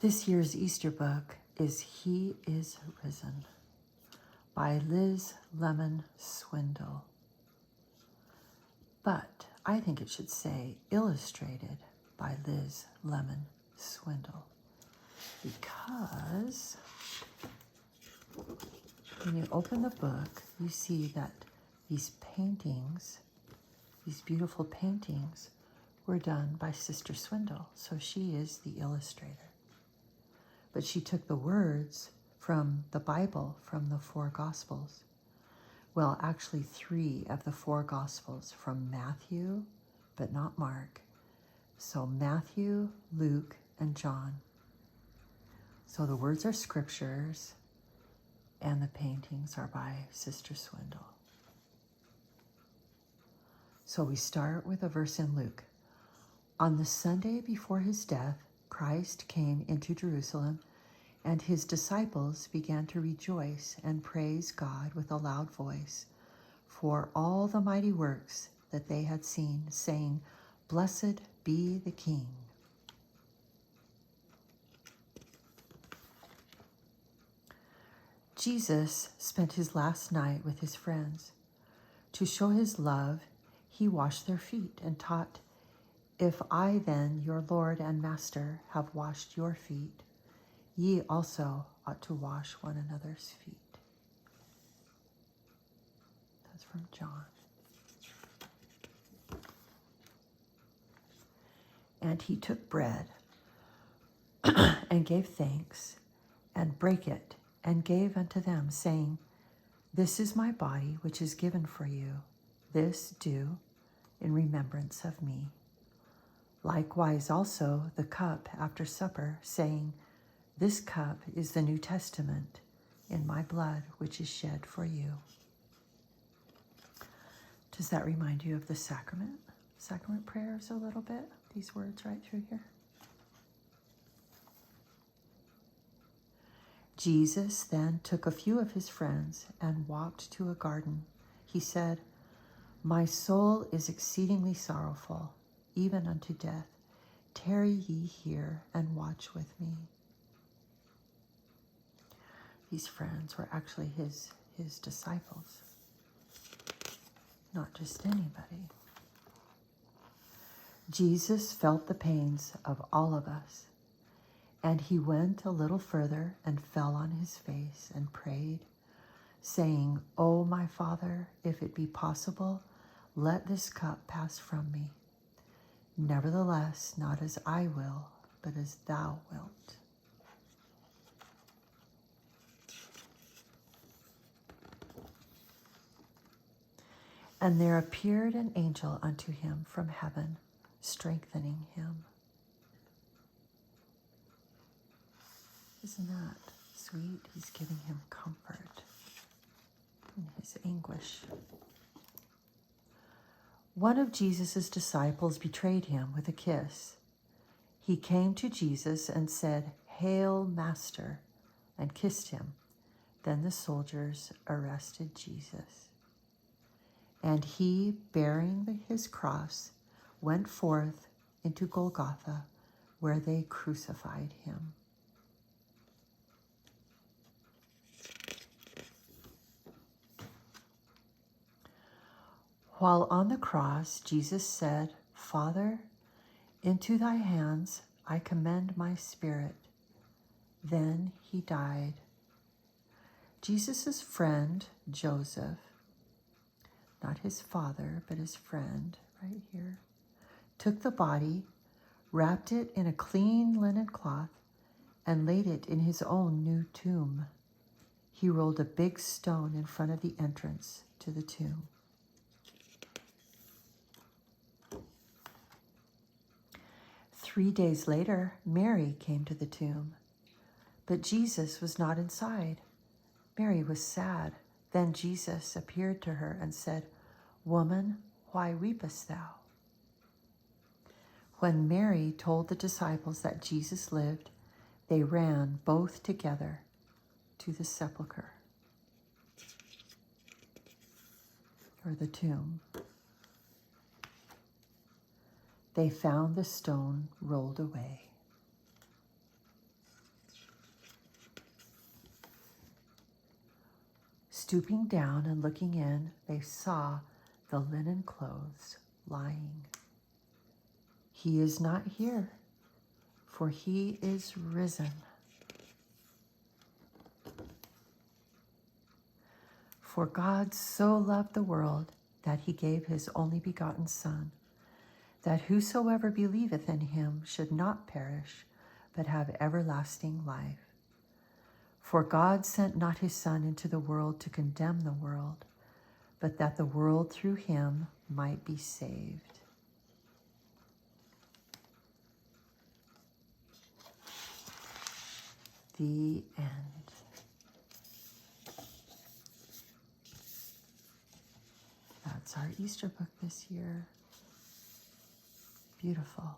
This year's Easter book is He is Risen by Liz Lemon Swindle. But I think it should say illustrated by Liz Lemon Swindle, because when you open the book, you see that these paintings, these beautiful paintings, were done by Sister Swindle. So she is the illustrator. But she took the words from the Bible, from the 4 Gospels. Well, actually 3 of the 4 Gospels, from Matthew, but not Mark. So Matthew, Luke, and John. So the words are scriptures, and the paintings are by Sister Swindle. So we start with a verse in Luke. On the Sunday before his death, Christ came into Jerusalem, and his disciples began to rejoice and praise God with a loud voice for all the mighty works that they had seen, saying, "Blessed be the King." Jesus spent his last night with his friends. To show his love, he washed their feet and taught, "If I then, your Lord and Master, have washed your feet, ye also ought to wash one another's feet." That's from John. And he took bread and gave thanks and brake it and gave unto them, saying, "This is my body, which is given for you. This do in remembrance of me." Likewise also the cup after supper, saying, "This cup is the New Testament in my blood, which is shed for you." Does that remind you of the sacrament prayers a little bit? These words right through here. Jesus then took a few of his friends and walked to a garden. He said, "My soul is exceedingly sorrowful, even unto death. Tarry ye here and watch with me." These friends were actually his disciples, not just anybody. Jesus felt the pains of all of us, and he went a little further and fell on his face and prayed, saying, "O my Father, if it be possible, let this cup pass from me. Nevertheless, not as I will, but as thou wilt." And there appeared an angel unto him from heaven, strengthening him. Isn't that sweet? He's giving him comfort in his anguish. One of Jesus' disciples betrayed him with a kiss. He came to Jesus and said, "Hail, Master," and kissed him. Then the soldiers arrested Jesus. And he, bearing his cross, went forth into Golgotha, where they crucified him. While on the cross, Jesus said, "Father, into thy hands I commend my spirit." Then he died. Jesus' friend, Joseph, not his father, but his friend right here, took the body, wrapped it in a clean linen cloth, and laid it in his own new tomb. He rolled a big stone in front of the entrance to the tomb. Three days later, Mary came to the tomb, but Jesus was not inside. Mary was sad. Then Jesus appeared to her and said, "Woman, why weepest thou?" When Mary told the disciples that Jesus lived, they ran both together to the sepulchre, or the tomb. They found the stone rolled away. Stooping down and looking in, they saw the linen clothes lying. He is not here, for he is risen. For God so loved the world that he gave his only begotten Son, that whosoever believeth in him should not perish, but have everlasting life. For God sent not his Son into the world to condemn the world, but that the world through him might be saved. The end. That's our Easter book this year. Beautiful.